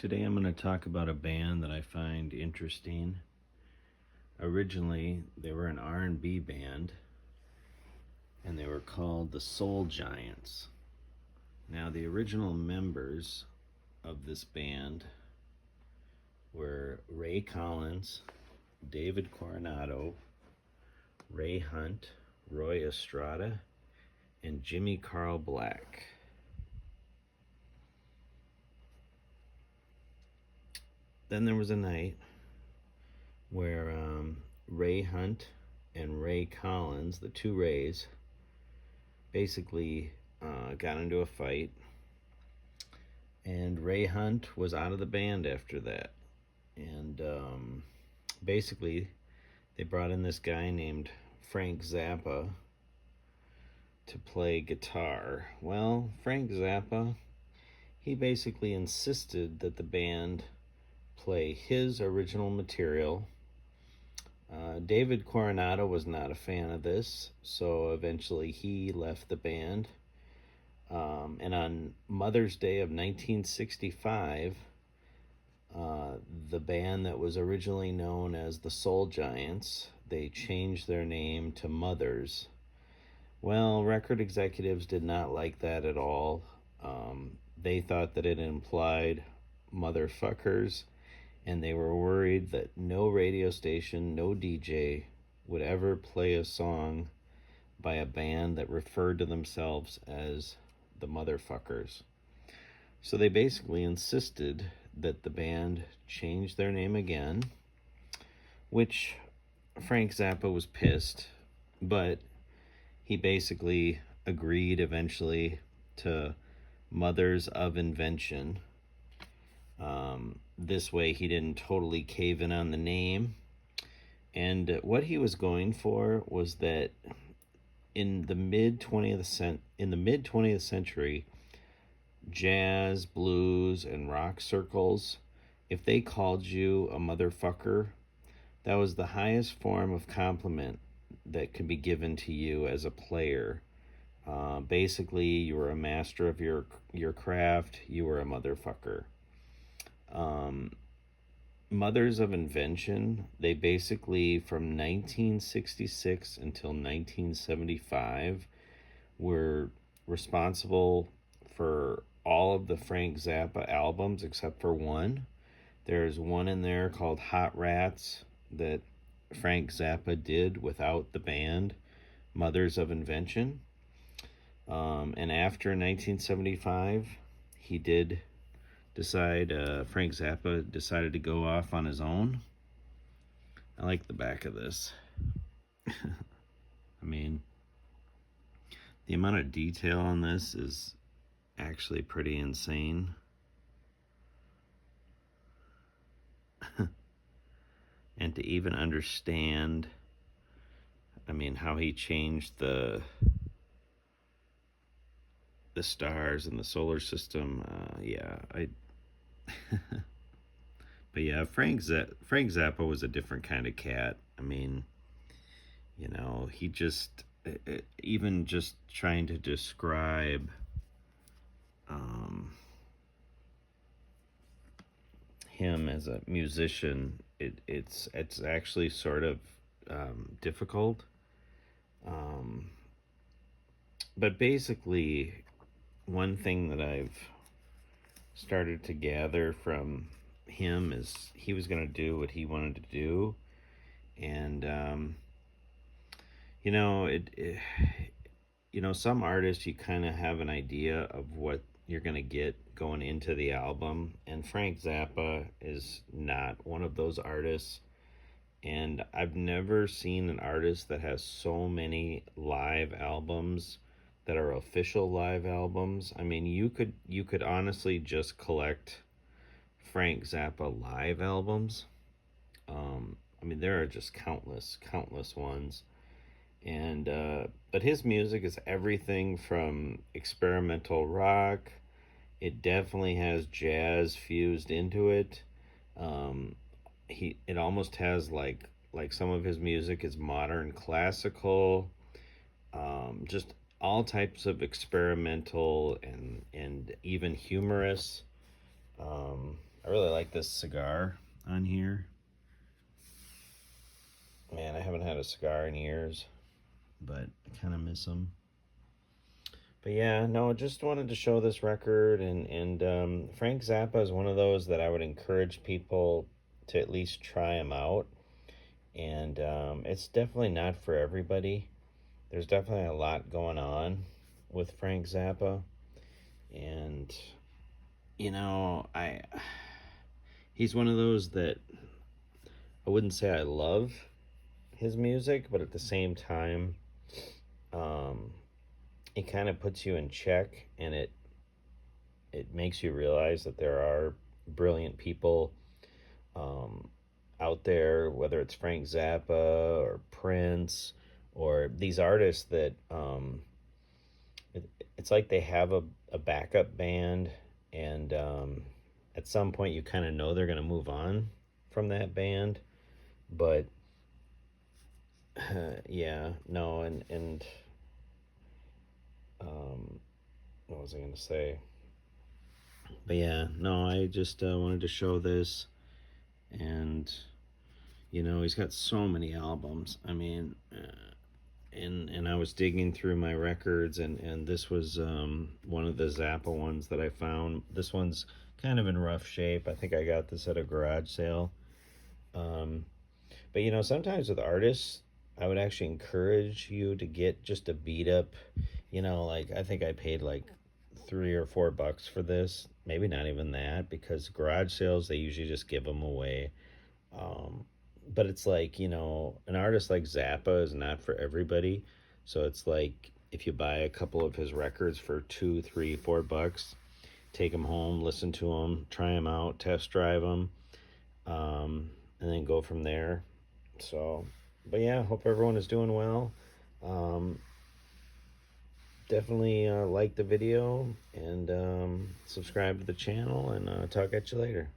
Today I'm going to talk about a band that I find interesting. Originally, they were an R&B band, and they were called the Soul Giants. Now, the original members of this band were Ray Collins, David Coronado, Ray Hunt, Roy Estrada, and Jimmy Carl Black. Then there was a night where Ray Hunt and Ray Collins, the two Rays, basically got into a fight, and Ray Hunt was out of the band after that. And basically, they brought in this guy named Frank Zappa to play guitar. Well, Frank Zappa, he basically insisted that the band play his original material. David Coronado was not a fan of this, so eventually he left the band. And on Mother's Day of 1965, the band that was originally known as the Soul Giants, they changed their name to Mothers. Well, record executives did not like that at all. They thought that it implied motherfuckers, and they were worried that no radio station, no DJ would ever play a song by a band that referred to themselves as the Motherfuckers. So they basically insisted that the band change their name again, which Frank Zappa was pissed, but he basically agreed eventually to Mothers of Invention. This way he didn't totally cave in on the name. And what he was going for was that in the mid 20th century, jazz, blues, and rock circles, if they called you a motherfucker, that was the highest form of compliment that could be given to you as a player. Basically, you were a master of your craft. You were a motherfucker. Mothers of Invention, they basically, from 1966 until 1975, were responsible for all of the Frank Zappa albums except for one. There's one in there called Hot Rats that Frank Zappa did without the band Mothers of Invention. And after 1975, he did Frank Zappa decided to go off on his own. I like the back of this. I mean, the amount of detail on this is actually pretty insane. And to even understand, how he changed the stars in the solar system, but yeah, Frank Zappa was a different kind of cat. He just, even just trying to describe him as a musician, it's actually sort of difficult. But basically, one thing that I've started to gather from him is he was going to do what he wanted to do. And, some artists, you kind of have an idea of what you're going to get going into the album. And Frank Zappa is not one of those artists. And I've never seen an artist that has so many live albums that are official live albums. You could honestly just collect Frank Zappa live albums. There are just countless ones. And but his music is everything from experimental rock. It definitely has jazz fused into it. It almost has like some of his music is modern classical. Just all types of experimental and even humorous. I really like this cigar on here. Man, I haven't had a cigar in years, but I kind of miss them. But yeah, no, just wanted to show this record, and Frank Zappa is one of those that I would encourage people to at least try him out. And it's definitely not for everybody. There's definitely a lot going on with Frank Zappa, and you know, he's one of those that I wouldn't say I love his music, but at the same time, um, it kind of puts you in check, and it makes you realize that there are brilliant people um, out there, whether it's Frank Zappa or Prince or these artists that it, it's like they have a backup band, and at some point you kind of know they're going to move on from that band, but yeah, no, and um, what was I going to say? But yeah, no, I just wanted to show this, and he's got so many albums. I mean, and I was digging through my records, and this was one of the Zappa ones that I found. This one's kind of in rough shape. I think I got this at a garage sale. Um, but sometimes with artists, I would actually encourage you to get just a beat up. Like I think I paid like $3 or $4 for this. Maybe not even that, because garage sales they usually just give them away. Um, but it's like, an artist like Zappa is not for everybody. So it's like if you buy a couple of his records for 2, 3, $4, take them home, listen to them, try them out, test drive them, and then go from there. So, but yeah, hope everyone is doing well. Um, Definitely like the video, and subscribe to the channel, and talk at you later.